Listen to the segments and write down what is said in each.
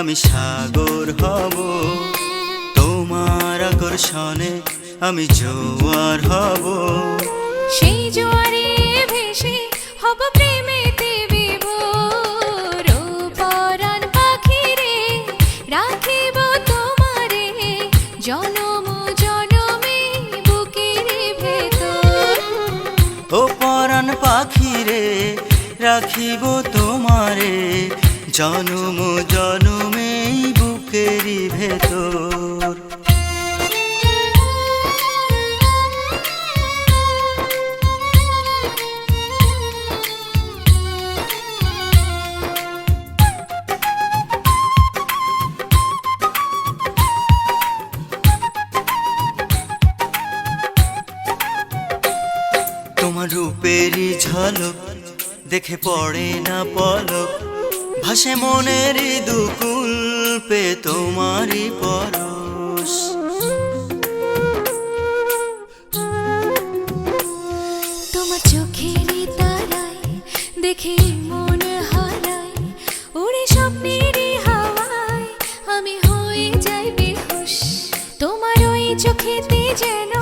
আমি সাগর হব, তোমার আকর্ষণে আমি জোয়ার হব। সেই জোয়ারে ভেসে হব প্রেমেতে বিভোর। ও পরাণ পাখি রে, রাখিব তোমারে জনম জনমে বুকের ভেতর। ও পরাণ পাখি রে, রাখিব তোমারে জনম জনমে বুকের ভেতর। তোমার রূপেরই ঝলক দেখে পড়ে না পলক, ভাসে মনেরই দুকুল পে তোমারই পরশ। তোমার চোখেরই তারায় দেখে মন হারায়, উড়ে স্বপ্নেরই হাওয়ায় আমি হয়ে যাই বেহুশ। তোমার ওই চোখেতে যেন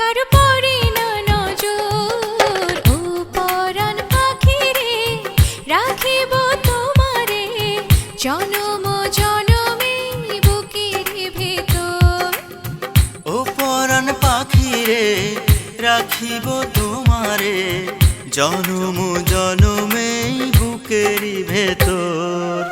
কারো পড়ে না নজর। ও পরাণ পাখি রে, রাখিব তোমারে জনম জনমে বুকের ভেতর। ও পরাণ পাখি রে, রাখিব তোমারে জনম জনমে বুকের ভেতর।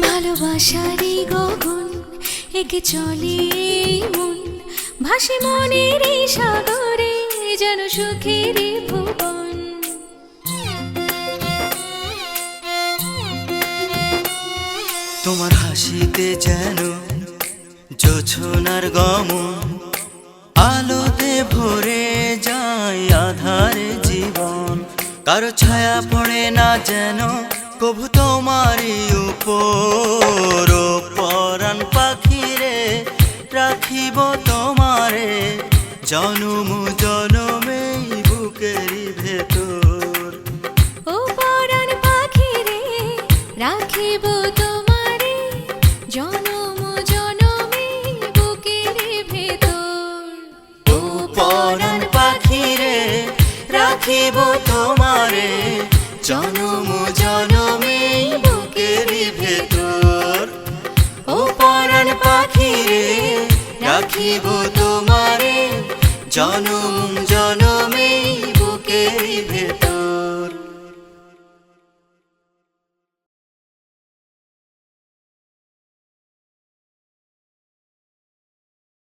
ভালোবাসারই গগন একে চলে এই মন, ভাসে মনের এই সাগরে যেন সুখের ভুবন। তোমার হাসিতে যেন জোছনার গমন, আলোতে ভরে যায় আধারে জীবন। কারো ছায়া পড়ে না যেন কভু তোমারই উপর। ও পরাণ পাখি রে, রাখিব তোমারে জনম জনমে বুকের ভেতর। ও পরাণ পাখি রে, রাখিব তোমারে জনম জনমে বুকের ভেতর। ও পরাণ পাখি রে, রাখিব তোমারে জনম জনমে বুকের ভেতর। ও পরাণ পাখি রে, রাখিব তোমারে জনম জনম